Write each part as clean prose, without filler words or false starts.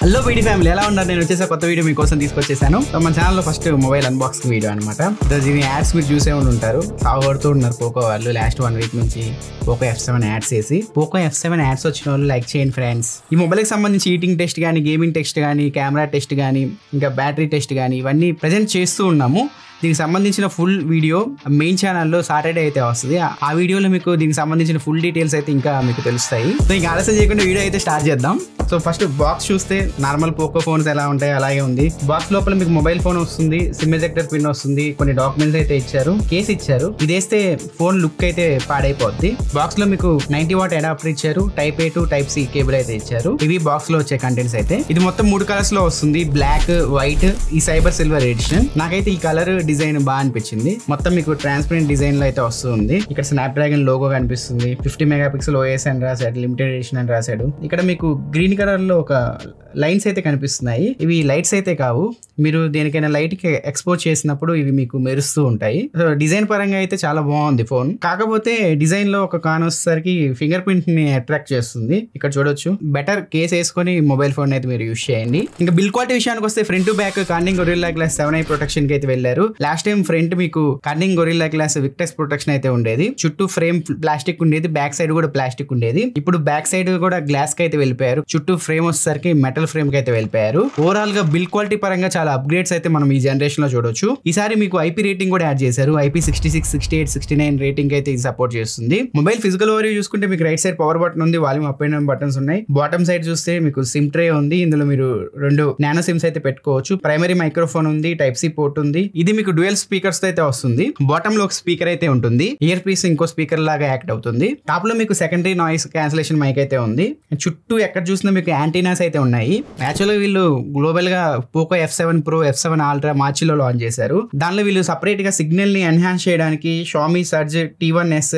Hello video family ఎలా ఉన్నారు? నేను వచ్చేసి కొత్త వీడియో మీకోసం తీసుకొచ్చేసాను. సో మన ఛానల్లో ఫస్ట్ మొబైల్ అన్బాక్సింగ్ వీడియో అనమాట. దీని యాడ్స్ మీరు చూసే ఉంటారు, సాగుతూ ఉన్నారు పోకో వాళ్ళు లాస్ట్ 1 వీక్ నుంచి పోకో F7 యాడ్స్ వేసి. పోకో F7 యాడ్స్ వచ్చిన వాళ్ళు లైక్ చేయండి ఫ్రెండ్స్. ఈ మొబైల్కి సంబంధించి ఈటింగ్ టెస్ట్ కానీ, గేమింగ్ టెస్ట్ కానీ, కెమెరా టెస్ట్ కానీ, ఇంకా బ్యాటరీ టెస్ట్ కానీ ఇవన్నీ ప్రజెంట్ చేస్తూ ఉన్నాము. దీనికి సంబంధించిన ఫుల్ వీడియో మెయిన్ ఛానల్లో సాటర్డే అయితే వస్తుంది. ఆ వీడియోలో మీకు దీనికి సంబంధించిన ఫుల్ డీటెయిల్స్ అయితే ఇంకా మీకు తెలుస్తాయి. సో ఇంకా ఆలస్యం చేయకుండా వీడియో అయితే స్టార్ట్ చేద్దాం. సో ఫస్ట్ బాక్స్ చూస్తే నార్మల్ పోకో ఫోన్స్ ఎలా ఉంటాయి అలాగే ఉంది. బాక్స్ లోపల మీకు మొబైల్ ఫోన్ వస్తుంది, సిమ్ ఎజెక్టర్ పిన్ వస్తుంది, కొన్ని డాక్యుమెంట్స్ అయితే ఇచ్చారు, కేసు ఇచ్చారు. ఇది వేస్తే ఫోన్ లుక్ అయితే పాడైపోద్ది. బాక్స్ లో మీకు 90 వాట్ అడాప్టర్ ఇచ్చారు, type A to type C cable అయితే ఇచ్చారు. ఇవి బాక్స్ లో వచ్చే కంటెంట్స్ అయితే. ఇది మొత్తం 3 కలర్స్ లో వస్తుంది, బ్లాక్, వైట్, ఈ సైబర్ సిల్వర్ ఎడిషన్. నాకైతే ఈ కలర్ డిజైన్ బాగా అనిపించింది. మొత్తం మీకు ట్రాన్స్పరెంట్ డిజైన్ లో అయితే వస్తుంది. ఇక్కడ స్నాప్డ్రాగన్ లోగో కనిపిస్తుంది, 50 మెగాపిక్సెల్ OS అని రాశాడు, లిమిటెడ్ ఎడిషన్ అని రాశాడు. ఇక్కడ మీకు గ్రీన్ కలర్ లో ఒక లైన్స్ అయితే కనిపిస్తున్నాయి. ఇవి లైట్స్ అయితే కావు, మీరు దేనికైనా లైట్ కి ఎక్స్పోజ్ చేసినప్పుడు ఇవి మీకు మెరుస్తూ ఉంటాయి. సో డిజైన్ పరంగా అయితే చాలా బాగుంది ఫోన్. కాకపోతే డిజైన్ లో ఒక కాన్ వచ్చేసరికి ఫింగర్ ప్రింట్ ని అట్రాక్ట్ చేస్తుంది. ఇక్కడ చూడొచ్చు. బెటర్ కేస్ వేసుకొని మొబైల్ ఫోన్ అయితే మీరు యూస్ చేయండి. ఇంకా బిల్ క్వాలిటీ విషయానికి వస్తే front to back Corning Gorilla Glass 7i protection కి అయితే వెళ్ళారు. లాస్ట్ టైం ఫ్రంట్ మీకు Corning Gorilla Glass Victus protection అయితే ఉండేది. చుట్టూ ఫ్రేమ్ ప్లాస్టిక్ ఉండేది, బ్యాక్ సైడ్ కూడా ప్లాస్టిక్ ఉండేది. ఇప్పుడు బ్యాక్ సైడ్ కూడా గ్లాస్ కి అయితే వెళ్ళిపోయారు. చుట్టూ ఫ్రేమ్ వచ్చేసరికి మెటల్ ఫ్రేమ్ కి అయితే వెళ్ళిపోయారు. ఓవరాల్ గా బిల్ క్వాలిటీ పరంగా చాలా అప్గ్రేడ్స్ అయితే మనం ఈ జనరేషన్ లో చూడొచ్చు. ఈసారి మీకు IP రేటింగ్ కూడా యాడ్ చేశారు. IP66, 68, 69 రేటింగ్ అయితే ఇది సపోర్ట్ చేస్తుంది. మొబైల్ ఫిజికల్ ఓవర్ చూసుకుంటే మీకు రైట్ సైడ్ పవర్ బటన్ ఉంది, volume up and down buttons ఉన్నాయి. బాటమ్ సైడ్ చూస్తే మీకు సిమ్ ట్రే ఉంది. ఇందులో మీరు 2 నానో సిమ్స్ అయితే పెట్టుకోవచ్చు. ప్రైమరీ మైక్రోఫోన్ ఉంది, టైప్ C పోర్ట్ ఉంది. ఇది మీకు డ్యూయల్ స్పీకర్స్ అయితే వస్తుంది. బాటమ్ లో ఒక స్పీకర్ అయితే ఉంటుంది, ఇయర్ పీస్ ఇంకో స్పీకర్ లాగా యాక్ట్ అవుతుంది. టాప్ లో మీకు సెకండరీ నాయిస్ క్యాన్సిలేషన్ మైక్ అయితే ఉంది. చుట్టూ ఎక్కడ చూసినా మీకు యాంటీనాస్ అయితే ఉన్నాయి. యాక్చువల్గా వీళ్ళు గ్లోబల్ గా Poco F7 Pro, F7 Ultra మార్చిలో లాంచ్ చేశారు. దానిలో వీళ్ళు సపరేట్ గా సిగ్నల్ ని ఎన్హాన్స్ చేయడానికి Xiaomi Surge T1S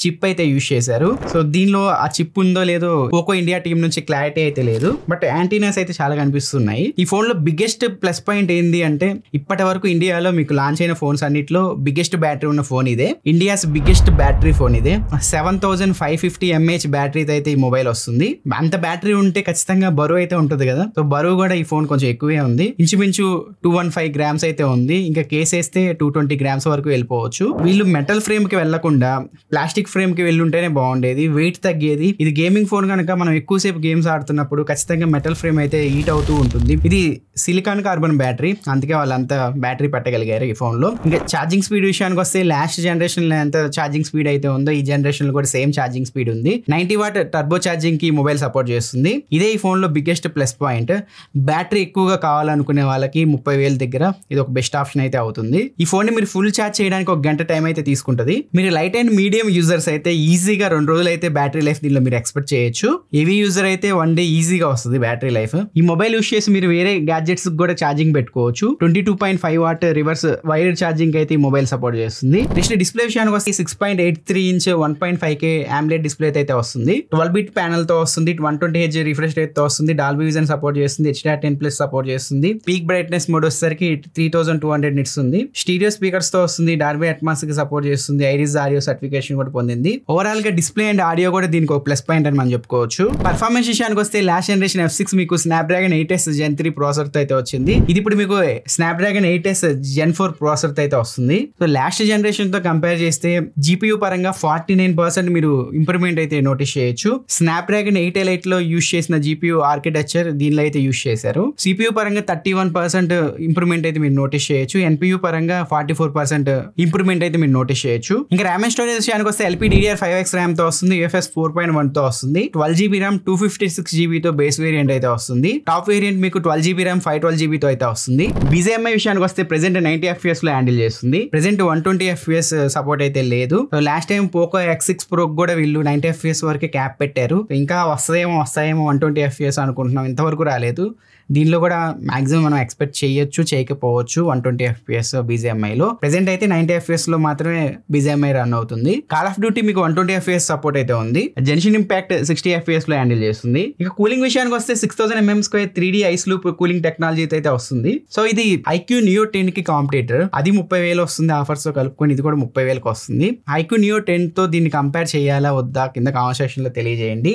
చిప్ అయితే యూజ్ చేశారు. సో దీనిలో ఆ చిప్ ఉందో లేదో పోకో ఇండియా టీం నుంచి క్లారిటీ అయితే లేదు, బట్ యాంటీనాస్ అయితే చాలా కనిపిస్తున్నాయి. ఈ ఫోన్ లో బిగ్గెస్ట్ ప్లస్ పాయింట్ ఏంది అంటే ఇప్పటి వరకు ఇండియాలో మీకు లాంచ్ అయిన ఫోన్స్ అన్నిట్లో బిగ్గెస్ట్ బ్యాటరీ ఉన్న ఫోన్ ఇదే. ఇండియాస్ బిగ్గెస్ట్ బ్యాటరీ ఫోన్ ఇదే. 7550 mAh బ్యాటరీ అయితే ఈ మొబైల్ వస్తుంది. అంత బ్యాటరీ ఉంటే ఖచ్చితంగా బరువు అయితే ఉంటుంది కదా. సో బరువు కూడా ఈ ఫోన్ కొంచెం ఎక్కువే ఉంది, ఇంచుమించు 215 గ్రామ్స్ అయితే ఉంది. ఇంకా కేస్ వేస్తే 220 గ్రామ్స్ వరకు వెళ్ళిపోవచ్చు. వీళ్ళు మెటల్ ఫ్రేమ్ కి వెళ్లకుండా ప్లాస్టిక్ ఫ్రేమ్ కి వెళ్ళుంటేనే బాగుండేది, వెయిట్ తగ్గేది. ఇది గేమింగ్ ఫోన్ కనుక మనం ఎక్కువసేపు గేమ్స్ ఆడుతున్నప్పుడు ఖచ్చితంగా మెటల్ ఫ్రేమ్ అయితే హీట్ అవుతూ ఉంటుంది. ఇది సిలికాన్ కార్బన్ బ్యాటరీ, అందుకే వాళ్ళంతా బ్యాటరీ పెట్టగలిగారు ఈ ఫోన్ లో. ఇంకా ఛార్జింగ్ స్పీడ్ విషయానికి వస్తే లాస్ట్ జనరేషన్ లో ఎంత ఛార్జింగ్ స్పీడ్ అయితే ఉందో ఈ జనరేషన్ లో కూడా సేమ్ ఛార్జింగ్ స్పీడ్ ఉంది. 90 వాట్ టర్బో ఛార్జింగ్ కి మొబైల్ సపోర్ట్ చేస్తుంది. ఇదే ఈ ఫోన్ లో బిగ్గెస్ట్ ప్లస్ పాయింట్. బ్యాటరీ ఎక్కువగా కావాలనుకునే వాళ్ళకి 30,000 దగ్గర ఇది ఒక బెస్ట్ ఆప్షన్ అయితే అవుతుంది. ఈ ఫోన్ ని మీరు ఫుల్ ఛార్జ్ చేయడానికి 1 గంట టైం అయితే తీసుకుంటది. మీరు లైట్ అండ్ మీడియం యూజర్స్ అయితే ఈజీగా 2 రోజులు అయితే బ్యాటరీ లైఫ్ దీనిలో మీరు ఎక్స్పెక్ట్ చేయొచ్చు. హెవీ యూజర్ అయితే 1 డే ఈజీగా వస్తుంది బ్యాటరీ లైఫ్. ఈ మొబైల్ యూస్ చేసి మీరు వేరే గ్యాడ్జెట్స్ కూడా ఛార్జింగ్ పెట్టుకోవచ్చు. 22.5 వాట్ రివర్స్ వైర్డ్ ఛార్జింగ్ అయితే ఈ మొబైల్ సపోర్ట్ చేస్తుంది. నెక్స్ట్ డిస్ప్లే విషయానికి వస్తే 6.83 ఇంచ్ 1.5K AMOLED డిస్ప్లే అయితే వస్తుంది. 12-bit ప్యానల్ తో వస్తుంది, 120Hz రిఫ్రెష్ రేట్ తో వస్తుంది, డాల్బీ విజన్ సపోర్ట్ చేస్తుంది, HDR10+ సపోర్ట్ చేస్తుంది. పీక్ బ్రైట్నెస్ మోడ్ వచ్చేసరికి 3200 నిట్స్ ఉంది. స్టీరియో స్పీకర్స్ తో వస్తుంది, డాల్బీ అట్మాస్ కి సపోర్ట్ చేస్తుంది, ఐరిస్ ఆడియో సర్టిఫికేషన్ కూడా పొందింది. ఓవరాల్ గా డిస్ప్లే అండ్ ఆడియో కూడా దీనికి ఒక ప్లస్ పాయింట్ అని మనం చెప్పుకోవచ్చు. పర్ఫార్మెన్స్ విషయానికి వస్తే లాస్ట్ జనరేషన్ F6 మీకు స్నాప్డ్రాగన్ 8S Gen 3 ప్రాసెసర్ తో అయితే వచ్చింది. ఇది ఇప్పుడు మీకు స్నాప్డ్రాగన్ 8S Gen 4 ప్రాసెసర్ తో అయితే వస్తుంది. సో లాస్ట్ జనరేషన్ తో కంపేర్ చేస్తే GPU పరంగా 49% మీరు ఇంప్రూవ్మెంట్ అయితే నోటీస్ చేయొచ్చు. స్నాప్డ్రాగన్ 8 Elite లో యూస్ చేసిన GPU ఆర్కిటెక్చర్ దీనిలో అయితే యూస్ చేశారు. CPU పరంగా 31% ఇంప్రూవ్మెంట్ అయితే మీరు నోటీస్ చేయొచ్చు. NPU పరంగా 44% ఇంప్రూవ్మెంట్ అయితే మీరు నోటీస్ చేయొచ్చు. ఇంకా ర్యామ్ అండ్ స్టోరేజ్ విషయానికి వస్తే LPDDR5X ర్యామ్ తో వస్తుంది, UFS 4.1 తో వస్తుంది, 12GB ర్యామ్ 256GB తో బేస్ వేరియంట్ అయితే వస్తుంది. టాప్ వేరియంట్ మీకు 12GB ర్యామ్ 512GB తో అయితే వస్తుంది. BGMI విషయానికి వస్తే ప్రెసెంట్ 90 FPS లో హ్యాండిల్ చేస్తుంది. ప్రెసెంట్ 120 FPS సపోర్ట్ అయితే లేదు. Last time Poco X6 Pro కూడా వీళ్ళు 90 FPS వరకే క్యాప్ పెట్టారు. ఇంకా వస్తాయేమో 120 FPS అనుకుంటున్నాం, ఇంతవరకు రాలేదు. దీనిలో కూడా మాక్సిమం మనం ఎక్స్పెక్ట్ చేయొచ్చు, చేయకపోవచ్చు 120 FPS BGMI లో. ప్రెసెంట్ అయితే 90 FPS లో మాత్రమే BGMI రన్ అవుతుంది. కాల్ ఆఫ్ డ్యూటీ మీకు 120 FPS సపోర్ట్ అయితే ఉంది. జెన్షన్ ఇంపాక్ట్ 60 FPS లో హ్యాండిల్ చేస్తుంది. ఇక కూలింగ్ విషయానికి వస్తే 6000 mm² 3D ice loop cooling technology అయితే వస్తుంది. సో ఇది IQ Neo 10 కి కాంపిటేటర్, అది 30,000 వస్తుంది ఆఫర్స్ తో కలుపుకొని, ఇది కూడా 30,000కి వస్తుంది. IQ Neo 10 తో దీన్ని కంపేర్ చేయాలా వద్దా కింద కామెంట్ సెక్షన్ లో తెలియజేయండి.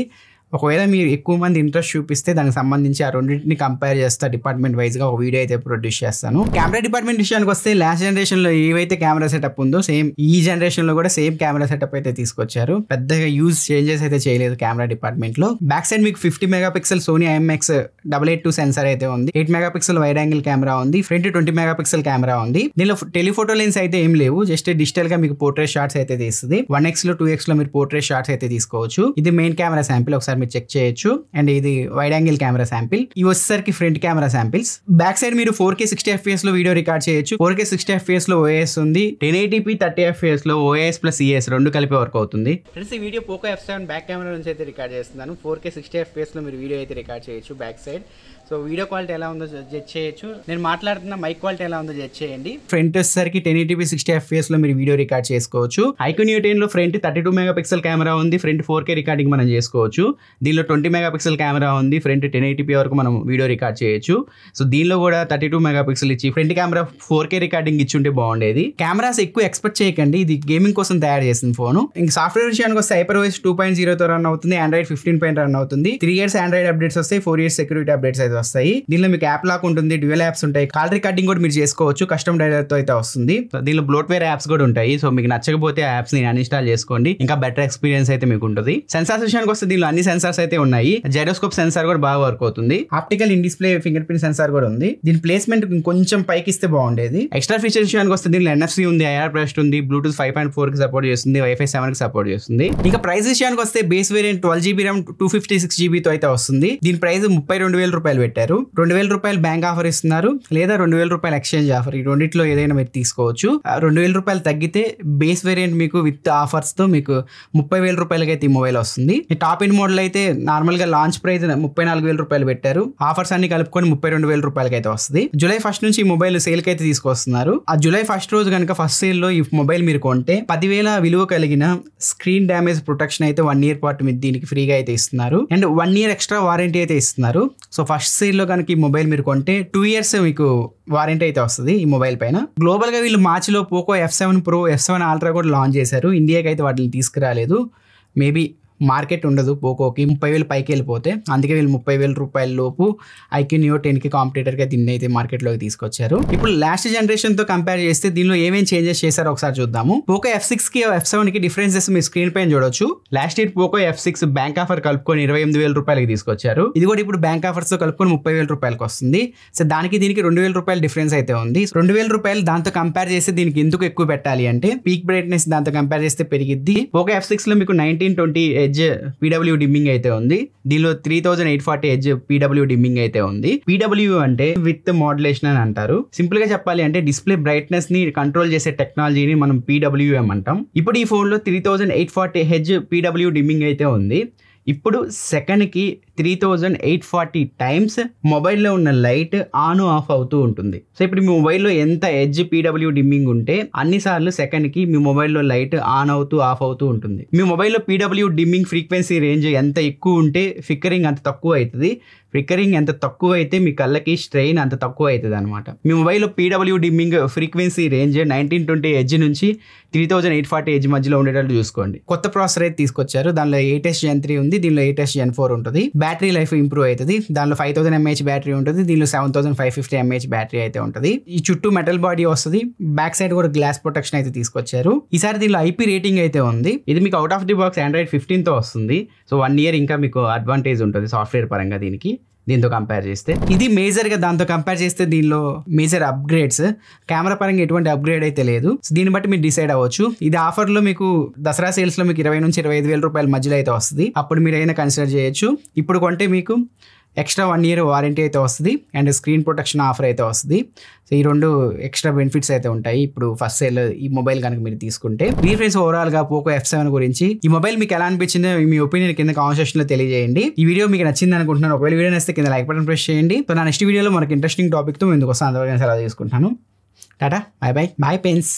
ఒకవేళ మీరు ఎక్కువ మంది ఇంట్రెస్ట్ చూపిస్తే దానికి సంబంధించి ఆ రెండింటిని కంపేర్ చేస్తా డిపార్ట్మెంట్ వైజ్ గా ఒక వీడియో అయితే ప్రొడ్యూస్ చేస్తాను. కెమెరా డిపార్ట్మెంట్ విషయానికి వస్తే లాస్ట్ జనరేషన్ లో ఏవైతే కెమెరా సెటప్ ఉందో సేమ్ ఈ జనరేషన్ లో కూడా సేమ్ కెమెరా సెటప్ అయితే తీసుకొచ్చారు. పెద్దగా యూజ్ చేంజెస్ అయితే చేయలేదు కెమెరా డిపార్ట్మెంట్ లో. బ్యాక్ సైడ్ మీకు 50 మెగాపిక్సెల్ సోనీ IMX882 సెన్సార్ అయితే ఉంది. 8 మెగాపిక్సెల్ వైడ్ యాంగిల్ కెమెరా ఉంది. ఫ్రంట్ 20 మెగాపిక్సెల్ కెమెరా ఉంది. దీనిలో టెలిఫోటో లెన్స్ అయితే ఏం లేవు, జస్ట్ డిజిటల్ గా మీకు పోర్ట్రేట్ షాట్స్ అయితే తీస్తుంది. 1x లో 2x లో మీరు పోర్ట్రేట్ షాట్స్ అయితే తీసుకోవచ్చు. ఇది మెయిన్ కెమెరా శాంపిల్, ఒకసారి మీరు చెక్ చేయొచ్చు. అండ్ ఇది వైడ్ యాంగిల్ కెమెరా శాంపిల్. ఇవి వచ్చేసరికి front camera samples. Back side మీరు 4K 60 FPS లో వీడియో రికార్డ్ చేయొచ్చు. 4K 60 FPS లో OIS ఉంది. 1080p 30 FPS లో OIS ప్లస్ ES రెండు కలిపి వర్క్ అవుతుంది. ఫ్రెండ్స్ ఈ video Poco F7 back camera నుంచి అయితే రికార్డ్ చేస్తున్నాను. 4K 60 FPS లో మీరు వీడియో అయితే రికార్డ్ చేయొచ్చు back side. So video quality ఎలా ఉందో జడ్జ్ చేయొచ్చు. నేను మాట్లాడుతున్న మైక్ క్వాలిటీ ఎలా ఉందో జడ్జ్ చేయండి. ఫ్రంట్ వచ్చేసరికి 1080p 60 FPS లో మీరు వీడియో రికార్డ్ చేసుకోవచ్చు. iQOO U10 లో ఫ్రంట్ 32 మెగాపిక్సెల్ కెమెరా ఉంది. ఫ్రంట్ 4K రికార్డింగ్ మనం చేసుకోవచ్చు. దీనిలో 20 మెగాపిక్సెల్ కెమెరా ఉంది. ఫ్రంట్ 1080p వరకు మనం వీడియో రికార్డ్ చేయొచ్చు. సో దీనిలో కూడా 32 మెగాపిక్సెల్ ఇచ్చి ఫ్రంట్ కెమెరా 4K రికార్డింగ్ ఇచ్చి ఉంటే బాగుండేది. కెమెరాస్ ఎక్కువ ఎక్స్పెక్ట్ చేయకండి, ఇది గేమింగ్ కోసం తయారు చేసిన ఫోన్. ఇంకా సాఫ్ట్వేర్ విషయానికి వస్తే HyperOS 2.0 తో రన్ అవుతుంది. Android 15 పైన రన్ అవుతుంది. 3 years Android అప్డేట్స్ వస్తాయి. 4 years సెక్యూరిటీ అప్డేట్స్ అయితే వస్తాయి. దీనిలో మీకు యాప్ లాక్ ఉంటుంది, డ్యూయల్ యాప్స్ ఉంటాయి. కాల్ రికార్డింగ్ కూడా మీరు చేసుకోవచ్చు, కస్టమ్ డైలర్ తో అయితే వస్తుంది. దీనిలో బ్లోట్వేర్ యాప్స్ కూడా ఉంటాయి. సో మీకు నచ్చకపోతే ఆ యాప్స్ ని అన్ఇన్స్టాల్ చేసుకోండి, ఇంకా బెటర్ ఎక్స్పీరియన్స్ అయితే మీకు ఉంటుంది. సెన్సార్స్ విషయానికి వస్తే దీనిలో అన్ని సెన్సార్స్ అయితే ఉన్నాయి. జైరోస్కోప్ సెన్సార్ కూడా బాగా వర్క్ అవుతుంది. Optical in display finger print censor కూడా ఉంది. దీని ప్లేస్మెంట్ కొంచెం పైకి ఇస్తే బాగుండేది. ఎక్స్ట్రా ఫీచర్ విషయానికి వస్తే దీనిలో NFC ఉంది, IR బ్రస్ట్ ఉంది, బ్లూటూత్ 5.4 కి సపోర్ట్ చేస్తుంది, Wi-Fi 7 కి సపోర్ట్ చేస్తుంది. ఇంకా ప్రైస్ విషయానికి వస్తే base variant 12GB RAM 256GB తో అయితే వస్తుంది. దీని ప్రైస్ 32,000 రూపాయలు పెట్టారు. 2,000 రూపాయలు బ్యాంక్ ఆఫర్ ఇస్తున్నారు, లేదా 2,000 రూపాయలు ఎక్స్చేంజ్ ఆఫర్. ఈ రెండిట్లో ఏదైనా మీరు తీసుకోవచ్చు. 2,000 రూపాయలు తగ్గితే బేస్ వేరియంట్ మీకు విత్ ఆఫర్స్ తో మీకు 30,000 రూపాయలకి అయితే ఈ మొబైల్ వస్తుంది. టాప్ ఇన్ మోడల్ అయితే నార్మల్ గా లాంచ్ ప్రైస్ 34,000 రూపాయలు పెట్టారు. ఆఫర్స్ అన్ని కలుపుకొని 32,000 రూపాయలకి అయితే వస్తుంది. జూలై 1 నుంచి ఈ మొబైల్ సేల్ కి అయితే తీసుకొస్తున్నారు. ఆ జూలై 1 రోజు కనుక ఫస్ట్ సేల్ లో ఈ మొబైల్ మీరు కొంటే 10,000 విలువ కలిగిన స్క్రీన్ డ్యామేజ్ ప్రొటెక్షన్ అయితే 1 year పాటు మీరు దీనికి ఫ్రీగా అయితే ఇస్తున్నారు. అండ్ 1 year ఎక్స్ట్రా వారంటీ అయితే ఇస్తున్నారు. సో ఫస్ట్ సేల్ లో కనుక ఈ మొబైల్ మీరు కొంటే 2 years మీకు వారంటీ అయితే వస్తుంది ఈ మొబైల్ పైన. గ్లోబల్ గా వీళ్ళు మార్చిలో Poco F7 Pro, F7 Ultra కూడా లాంచ్ చేశారు. ఇండియాకి అయితే వాటిని తీసుకురాలేదు. మేబీ మార్కెట్ ఉండదు పోకోకి, 30,000 పైకి వెళ్ళిపోతే. అందుకే వీళ్ళు 30,000 రూపాయల లోపు iQOO U10 కి కాంపిటేటర్ గా దీన్ని అయితే మార్కెట్ లోకి తీసుకొచ్చారు. ఇప్పుడు లాస్ట్ జనరేషన్ తో కంపేర్ చేస్తే దీనిలో ఏమేం చేంజెస్ చేశారో ఒకసారి చూద్దాము. పోకో F6 కి F7 కి డిఫరెన్సెస్ మీ స్క్రీన్ పైన చూడొచ్చు. Last year Poco F6 bank offer కలుపుకొని 28,000 రూపాయలకి తీసుకొచ్చారు. ఇది కూడా ఇప్పుడు బ్యాంక్ ఆఫర్స్ తో కలుపుకొని 30,000 రూపాయలకి వస్తుంది. సో దానికి దీనికి 2,000 రూపాయల డిఫరెన్స్ అయితే ఉంది. 2,000 రూపాయలు దాంతో కంపేర్ చేస్తే దీనికి ఎందుకు ఎక్కువ పెట్టాలి అంటే పీక్ బ్రైట్నెస్ దాంతో కంపేర్ చేస్తే పెరిగిద్ది. పోకో F6 లో మీకు 1920 Hz PW డిమ్మింగ్ అయితే ఉంది. దీనిలో 3840 Hz PW డిమ్మింగ్ అయితే ఉంది. PW అంటే విత్ మోడ్యులేషన్ అని అంటారు. సింపుల్ గా చెప్పాలి అంటే డిస్ప్లే బ్రైట్నెస్ ని కంట్రోల్ చేసే టెక్నాలజీని మనం PWM అంటాం. ఇప్పుడు ఈ ఫోన్ లో 3840 Hz PW డిమ్మింగ్ అయితే ఉంది. ఇప్పుడు సెకండ్కి 3840 టైమ్స్ మొబైల్లో ఉన్న లైట్ ఆన్ ఆఫ్ అవుతూ ఉంటుంది. సో ఇప్పుడు మీ మొబైల్లో ఎంత ఎడ్జ్ PW డిమ్మింగ్ ఉంటే అన్నిసార్లు సెకండ్కి మీ మొబైల్లో లైట్ ఆన్ అవుతూ ఆఫ్ అవుతూ ఉంటుంది. మీ మొబైల్లో PW డిమ్మింగ్ ఫ్రీక్వెన్సీ రేంజ్ ఎంత ఎక్కువ ఉంటే ఫ్లిక్కరింగ్ అంత తక్కువ అవుతుంది. ఫ్లిక్కరింగ్ ఎంత తక్కువ అయితే మీ కళ్ళకి స్ట్రెయిన్ అంత తక్కువ అవుతుంది అనమాట. మీ మొబైల్లో PW dimming frequency range 1920 Hz నుంచి 3840 Hz మధ్యలో ఉండేటట్టు చూసుకోండి. కొత్త ప్రాసెసర్ అయితే తీసుకొచ్చారు. దానిలో 8S Gen 3 ఉంది, దీనిలో 8S Gen 4 ఉంటుంది. బ్యాటరీ లైఫ్ ఇంప్రూవ్ అవుతుంది. దానిలో 5000 mAh బ్యాటరీ ఉంటుంది, దీనిలో 7550 mAh బ్యాటరీ అయితే ఉంటుంది. ఈ చుట్టూ మెటల్ బాడీ వస్తుంది. బ్యాక్ సైడ్ కూడా గ్లాస్ ప్రొటెక్షన్ అయితే తీసుకొచ్చారు. ఈసారి దీనిలో IP రేటింగ్ అయితే ఉంది. ఇది మీకు out of the box Android 15 తో వస్తుంది. సో 1 year ఇంకా మీకు అడ్వాంటేజ్ ఉంటుంది సాఫ్ట్వేర్ పరంగా దీంతో కంపేర్ చేస్తే. ఇది మేజర్గా దాంతో కంపేర్ చేస్తే దీనిలో మేజర్ అప్గ్రేడ్స్. కెమెరా పరంగా ఎటువంటి అప్గ్రేడ్ అయితే లేదు. దీన్ని బట్టి మీరు డిసైడ్ అవ్వచ్చు. ఇది ఆఫర్లో మీకు దసరా సేల్స్లో మీకు 20,000 నుంచి 25,000 రూపాయల మధ్యలో అయితే వస్తుంది. అప్పుడు మీరు అయినా కన్సిడర్ చేయొచ్చు. ఇప్పుడు కొంటే మీకు ఎక్స్ట్రా 1 year వారంటీ అయితే వస్తుంది అండ్ స్క్రీన్ ప్రొటెక్షన్ ఆఫర్ అయితే వస్తుంది. సో ఈ 2 ఎక్స్ట్రా బెనిఫిట్స్ అయితే ఉంటాయి ఇప్పుడు ఫస్ట్ సేల్ ఈ మొబైల్ కనుక మీరు తీసుకుంటే. మీ ఫ్రెండ్స్ ఓవరాల్గా పోకో F7 గురించి ఈ మొబైల్ మీకు ఎలా అనిపించిందో మీ ఒపీనియన్ కింద కామెంట్ సెక్షన్లో తెలియజేయండి. ఈ వీడియో మీకు నచ్చింది అనుకుంటున్నాను. ఒకవేళ వీడియో నచ్చితే కింద లైక్ బటన్ ప్రెస్ చేయండి. సో నా నెక్స్ట్ వీడియోలో మనకి ఇంట్రెస్టింగ్ టాపిక్తో ముందుకు వస్తాను. అంతవరకు సెలవు తీసుకుంటాను. Tata, by by, by pens.